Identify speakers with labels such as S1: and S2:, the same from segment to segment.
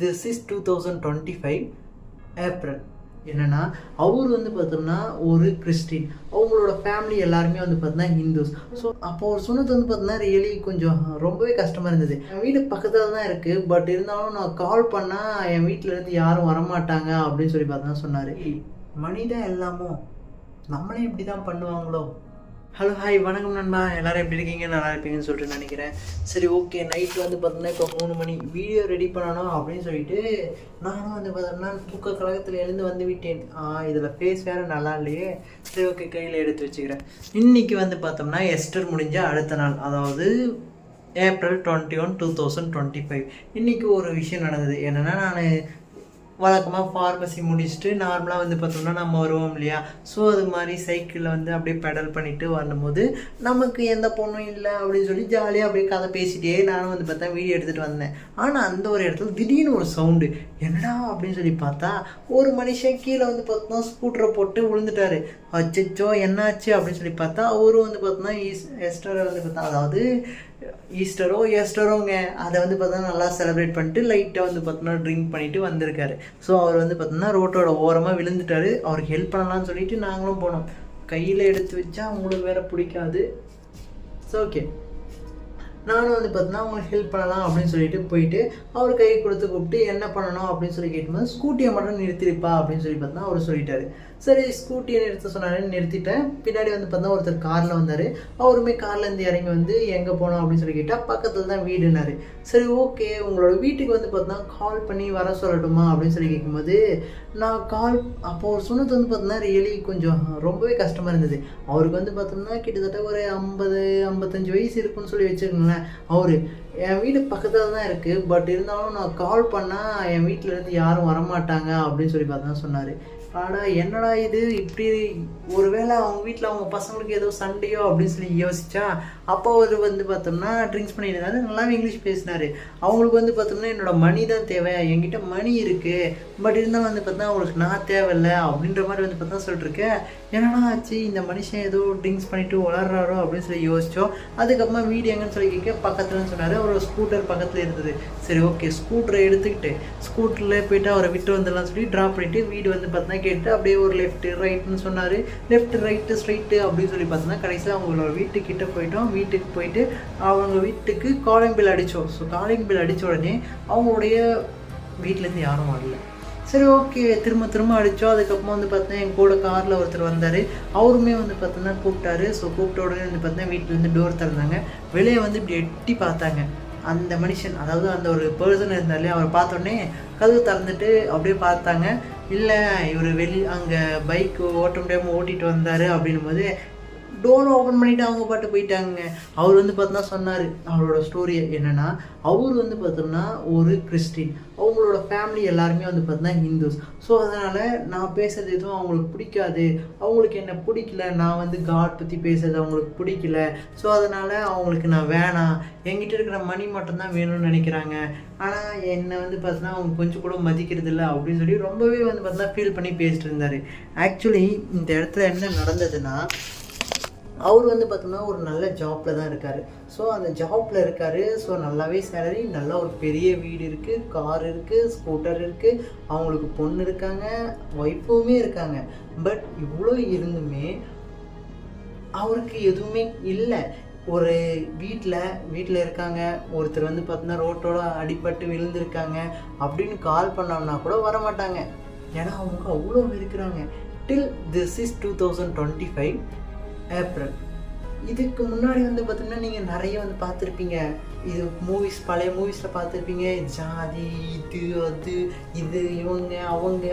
S1: This is 2025 April. என்னென்னா அவர் வந்து பார்த்தோம்னா ஒரு கிறிஸ்டின், அவங்களோட ஃபேமிலி எல்லாருமே வந்து பார்த்தோன்னா ஹிந்துஸ். ஸோ அப்போ அவர் சொன்னது வந்து பார்த்தோன்னா ரியலி கொஞ்சம் ரொம்பவே கஷ்டமாக இருந்தது. என் வீடு பக்கத்தில் தான் இருக்குது, பட் இருந்தாலும் நான் கால் பண்ணால் என் வீட்டிலேருந்து யாரும் வரமாட்டாங்க அப்படின்னு சொல்லி பார்த்தோன்னா சொன்னார். மணி தான் எல்லாமோ, நம்மளே இப்படி தான் பண்ணுவாங்களோ. ஹலோ ஹாய் வணக்கம் நண்பா, எல்லோரும் எப்படி இருக்கீங்க? நல்லா இருப்பீங்கன்னு சொல்லிட்டு நினைக்கிறேன். சரி ஓகே, நைட் வந்து பார்த்தோம்னா இப்போ 3 மணி வீடியோ ரெடி பண்ணணும் அப்படின்னு சொல்லிட்டு நானும் வந்து பார்த்தோம்னா தூக்க கழகத்தில் எழுந்து வந்து விட்டேன். இதில் ஃபேஸ் வேறு நல்லா இல்லையே. சரி ஓகே, கையில் எடுத்து வச்சுக்கிறேன். இன்றைக்கி வந்து பார்த்தோம்னா எஸ்டர் முடிஞ்ச அடுத்த நாள், அதாவது ஏப்ரல் 21, 2025. இன்றைக்கி ஒரு விஷயம் நடந்தது. என்னென்னா, நான் வழக்கமாக ஃபார்மசி முடிச்சுட்டு நார்மலாக வந்து பார்த்தோம்னா நம்ம வருவோம் இல்லையா. ஸோ அது மாதிரி சைக்கிளில் வந்து அப்படியே பெடல் பண்ணிவிட்டு வரும்போது நமக்கு எந்த பொண்ணும் இல்லை அப்படின்னு சொல்லி ஜாலியாக அப்படியே கதை பேசிகிட்டே நானும் வந்து பார்த்தா வீடியோ எடுத்துகிட்டு வந்தேன். ஆனால் அந்த ஒரு இடத்துல திடீர்னு ஒரு சவுண்டு, என்னடா அப்படின்னு சொல்லி பார்த்தா ஒரு மனுஷன் கீழே வந்து பார்த்தோம்னா ஸ்கூட்டரை போட்டு விழுந்துட்டாரு. அச்சோ என்னாச்சு அப்படின்னு சொல்லி பார்த்தா அவரும் வந்து பார்த்தோம்னா எஸ்டரை வந்து பார்த்தா, அதாவது ஈஸ்டரோங்க அதை வந்து பார்த்தோன்னா நல்லா செலிப்ரேட் பண்ணிட்டு லைட்டாக வந்து பார்த்தோன்னா ட்ரிங்க் பண்ணிவிட்டு வந்திருக்காரு. ஸோ அவர் வந்து பார்த்தோன்னா ரோட்டோட ஓரமாக விழுந்துட்டார். அவருக்கு ஹெல்ப் பண்ணலான்னு சொல்லிட்டு நாங்களும் போனோம். கையில் எடுத்து வச்சா அவங்களுக்கு வேறு பிடிக்காது. ஸோ ஓகே, நானும் வந்து பார்த்தோன்னா அவங்களுக்கு ஹெல்ப் பண்ணலாம் அப்படின்னு சொல்லிட்டு போயிட்டு அவர் கை கொடுத்து கூப்பிட்டு என்ன பண்ணணும் அப்படின்னு சொல்லி கேட்டும்போது ஸ்கூட்டியை மட்டும் நிறுத்திருப்பா அப்படின்னு சொல்லி பார்த்தா அவர் சொல்லிட்டாரு. சரி ஸ்கூட்டியை நிறுத்த சொன்னாருன்னு நிறுத்திட்டேன். பின்னாடி வந்து பார்த்தா ஒருத்தர் காரில் வந்தார். அவருமே கார்லேருந்து இறங்கி வந்து எங்கே போனோம் அப்படின்னு சொல்லி கேட்டால் பக்கத்தில் தான் வீடுனாரு. சரி ஓகே, உங்களோட வீட்டுக்கு வந்து பார்த்தோன்னா கால் பண்ணி வர சொல்லட்டுமா அப்படின்னு சொல்லி கேட்கும்போது நான் அப்போ அவர் சொன்னது வந்து பார்த்தோன்னா ரியலி கொஞ்சம் ரொம்பவே கஷ்டமாக இருந்தது. அவருக்கு வந்து பார்த்தோம்னா கிட்டத்தட்ட ஒரு 50-55 வயசு இருக்குன்னு சொல்லி வச்சுக்கோங்களேன். அவர் என் வீடு பக்கத்தில் தான் இருக்குது, பட் இருந்தாலும் நான் கால் பண்ணால் என் வீட்டிலேருந்து யாரும் வரமாட்டாங்க அப்படின்னு சொல்லி பார்த்தா சொன்னார். என்னடா இது இப்படி, ஒருவேளை அவங்க வீட்டில் அவங்க பசங்களுக்கு ஏதோ சண்டையோ அப்படின்னு சொல்லி யோசிச்சா, அப்போ அவர் வந்து பார்த்தோம்னா ட்ரிங்க்ஸ் பண்ணியிருந்தாரு. நல்லாவே இங்கிலீஷ் பேசினார். அவங்களுக்கு வந்து பார்த்தோம்னா என்னோட மணி தான் தேவை, என்கிட்ட மணி இருக்குது, பட் இருந்தாலும் வந்து பார்த்தா அவங்களுக்கு நான் தேவையில்லை அப்படின்ற மாதிரி வந்து பார்த்தா சொல்லிட்டுருக்கேன். என்னடா ஆச்சு, இந்த மனுஷன் ஏதோ ட்ரிங்க்ஸ் பண்ணிவிட்டு வளர்றாரோ அப்படின்னு சொல்லி யோசித்தோம். அதுக்கப்புறமா வீடு எங்கன்னு சொல்லி கேட்க பக்கத்துலன்னு சொன்னார். ஒரு ஸ்கூட்டர் பக்கத்தில் இருந்தது. சரி ஓகே, ஸ்கூட்டரை எடுத்துக்கிட்டு ஸ்கூட்டரில் போய்ட்டு அவரை விட்டு வந்துடலாம் சொல்லி ட்ராப் பண்ணிவிட்டு வீடு வந்து பார்த்தா கேட்டு அப்படியே ஒரு லெஃப்ட்டு ரைட்டுன்னு சொன்னார். லெஃப்ட் ரைட்டு ஸ்ட்ரைட்டு அப்படின்னு சொல்லி பார்த்தோன்னா கடைசியில் அவங்களோட வீட்டுக்கிட்ட போயிட்டோம். வீட்டுக்கு போயிட்டு அவங்க வீட்டுக்கு காலிங் பில் அடித்தோம். ஸோ காலிங் பில் அடித்த உடனே அவங்களுடைய வீட்டிலேருந்து யாரும் வரல. சரி ஓகே, திரும்ப அடித்தோம். அதுக்கப்புறமா வந்து பார்த்தீங்கன்னா என் கூட காரில் ஒருத்தர் வந்தார். அவருமே வந்து பார்த்தோன்னா கூப்பிட்டாரு. ஸோ கூப்பிட்ட உடனே வந்து பார்த்தீங்கன்னா வீட்டிலேருந்து டோர் திறந்தாங்க. வெளியே வந்து இப்படி எட்டி பார்த்தாங்க. அந்த மனுஷன், அதாவது அந்த ஒரு பர்சன் இருந்தாலே, அவரை பார்த்தோன்னே கதவு திறந்துட்டு அப்படியே பார்த்தாங்க. இல்லை இவர் அங்கே பைக் ஓட்ட முடியாமல் ஓட்டிகிட்டு வந்தார் அப்படின்னும் போது டோர் ஓப்பன் பண்ணிவிட்டு அவங்க பாட்டு போயிட்டாங்க. அவர் வந்து பார்த்தோன்னா சொன்னார் அவரோட ஸ்டோரியை. என்னென்னா, அவர் வந்து பார்த்தோம்னா ஒரு கிறிஸ்டின், அவங்களோட ஃபேமிலி எல்லாருமே வந்து பார்த்தோன்னா ஹிந்துஸ். ஸோ அதனால் நான் பேசுகிறது எதுவும் அவங்களுக்கு பிடிக்காது, அவங்களுக்கு என்ன பிடிக்கல, நான் வந்து காட் பற்றி பேசுறது அவங்களுக்கு பிடிக்கல. ஸோ அதனால் அவங்களுக்கு நான் வேணாம், என்கிட்ட இருக்கிற மணி மட்டும்தான் வேணும்னு நினைக்கிறாங்க. ஆனால் என்னை வந்து பார்த்தோன்னா அவங்க கொஞ்சம் கூட மதிக்கிறது இல்லை அப்படின்னு சொல்லி ரொம்பவே வந்து பார்த்தோன்னா ஃபீல் பண்ணி பேசிட்டு இருந்தார். ஆக்சுவலி இந்த இடத்துல என்ன நடந்ததுன்னா, அவர் வந்து பார்த்தோம்னா ஒரு நல்ல ஜாப்பில் தான் இருக்கார். ஸோ அந்த ஜாப்பில் இருக்கார். ஸோ நல்லாவே சேலரி, நல்ல ஒரு பெரிய வீடு இருக்குது, கார் இருக்குது, ஸ்கூட்டர் இருக்குது, அவங்களுக்கு பொண்ணு இருக்காங்க, ஒய்ஃபுமே இருக்காங்க. பட் இவ்வளோ இருந்துமே அவருக்கு எதுவுமே இல்லை. ஒரு வீட்டில் இருக்காங்க, ஒருத்தர் வந்து பார்த்தோன்னா ரோட்டோட அடிபட்டு விழுந்திருக்காங்க அப்படின்னு கால் பண்ணோம்னா கூட வரமாட்டாங்க. ஏன்னா அவங்க அவ்வளோ இருக்கிறாங்க. Till this is 2025 April. இதுக்கு முன்னாடி வந்து பார்த்தீங்கன்னா நீங்கள் நிறைய வந்து பார்த்துருப்பீங்க. இது பழைய மூவிஸில் பார்த்துருப்பீங்க. ஜாதி, இது அது, இது இவங்க அவங்க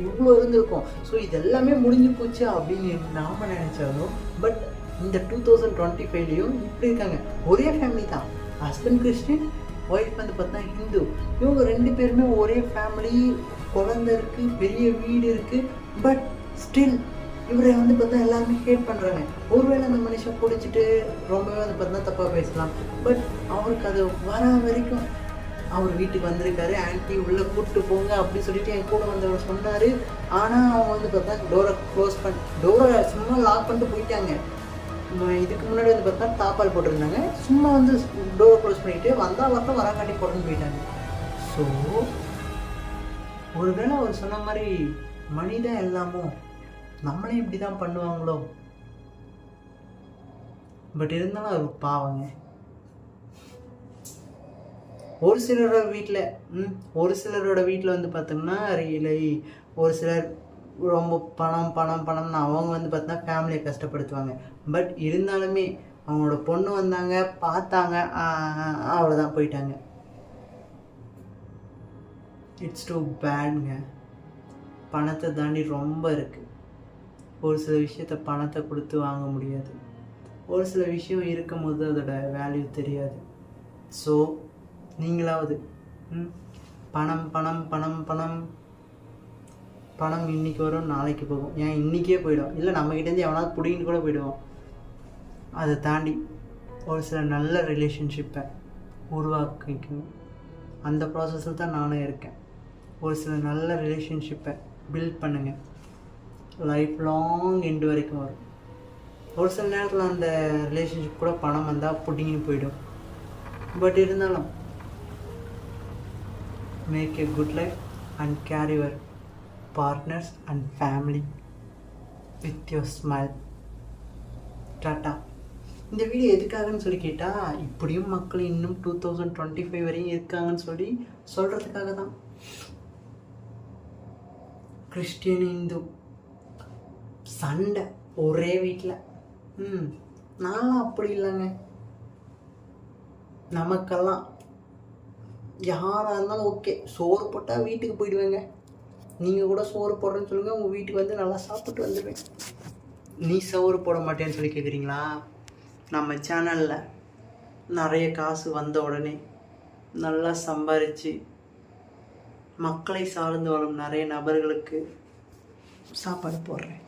S1: இவ்வளோ இருந்திருக்கும். ஸோ இதெல்லாமே முடிஞ்சு போச்சு அப்படின்னு நாம் நினச்சாலும், பட் இந்த 2025லையும் இப்படி இருக்காங்க. ஒரே ஃபேமிலி தான், ஹஸ்பண்ட் கிறிஸ்டின், ஒய்ஃப் வந்து பார்த்தா ஹிந்து. இவங்க 2 பேருமே ஒரே ஃபேமிலி, குழந்தை இருக்குது, பெரிய வீடு இருக்குது. பட் ஸ்டில் இவரை வந்து பார்த்தா எல்லாருமே ஹேட் பண்ணுறாங்க. ஒருவேளை அந்த மனுஷன் பிடிச்சிட்டு ரொம்பவே வந்து பார்த்தா தப்பாக பேசலாம். பட் அவருக்கு அது வர வரைக்கும் அவர் வீட்டுக்கு வந்திருக்காரு. ஆன்ட்டி உள்ளே கூப்பிட்டு போங்க அப்படின்னு சொல்லிட்டு என் கூட வந்தவர் சொன்னார். ஆனால் அவங்க வந்து பார்த்தா டோரை சும்மா லாக் பண்ணிட்டு போயிட்டாங்க. இதுக்கு முன்னாடி வந்து பார்த்தா தாப்பால் போட்டிருந்தாங்க. சும்மா வந்து டோரை க்ளோஸ் பண்ணிவிட்டு வந்தால் வரட்டும் வராங்காட்டி போட்டுன்னு போயிட்டாங்க. ஸோ ஒருவேளை அவர் சொன்ன மாதிரி மனிதன் எல்லாமோ நம்மளே இப்படி தான் பண்ணுவாங்களோ. பட் இருந்தாலும் அவர் பாவங்க. ஒரு சிலரோட வீட்டில் வந்து பார்த்தோம்னா ரியலை ஒரு சிலர் ரொம்ப பணம்னு அவங்க வந்து பார்த்தோன்னா ஃபேமிலியை கஷ்டப்படுத்துவாங்க. பட் இருந்தாலுமே அவங்களோட பொண்ணு வந்தாங்க, பார்த்தாங்க, அவ்வளோதான், போயிட்டாங்க. இட்ஸ் டூ பேடுங்க. பணத்தை தாண்டி ரொம்ப இருக்குது. ஒரு சில விஷயத்த பணத்தை கொடுத்து வாங்க முடியாது. ஒரு சில விஷயம் இருக்கும்போது அதோட வேல்யூ தெரியாது. ஸோ நீங்களாவது பணம் பணம் பணம் பணம் பணம் இன்றைக்கி வரும், நாளைக்கு போகும், ஏன் இன்றைக்கே போயிடும், இல்லை நம்மக்கிட்டேருந்து எவனாவது பிடிங்கிட்டு கூட போயிடுவோம். அதை தாண்டி ஒரு சில நல்ல ரிலேஷன்ஷிப்பை உருவாக்கிக்கணும். அந்த ப்ராசஸில் தான் நானும் இருக்கேன். ஒரு சில நல்ல ரிலேஷன்ஷிப்பை பில்ட் பண்ணுங்கள். லைஃப் லாங் எண்டு வரைக்கும் வரும். ஒரு சில நேரத்தில் அந்த ரிலேஷன்ஷிப் கூட பணம் வந்தால் பிடிங்கின்னு போயிடும். பட் இருந்தாலும் make a good life and carry your partners and family with your smile. Tata. இந்த வீடியோ எதுக்காகன்னு சொல்லி கேட்டால், இப்படியும் மக்கள் இன்னும் 2025 வரையும் இருக்காங்கன்னு சொல்லி சொல்கிறதுக்காக தான். கிறிஸ்டியன் இந்து சண்டை ஒரே வீட்டில். நான்லாம் அப்படி இல்லைங்க. நமக்கெல்லாம் யாராக இருந்தாலும் ஓகே, சோறு போட்டால் வீட்டுக்கு போயிடுவேங்க. நீங்கள் கூட சோறு போடுறேன்னு சொல்லுங்கள், உங்கள் வீட்டுக்கு வந்து நல்லா சாப்பிட்டு வந்துடுவேன். நீ சோறு போட மாட்டேன்னு சொல்லி கேட்குறீங்களா? நம்ம சேனலில் நிறைய காசு வந்த உடனே நல்லா சம்பாரித்து மக்களை சார்ந்து வரும் நிறைய நபர்களுக்கு சாப்பாடு போடுறேன்.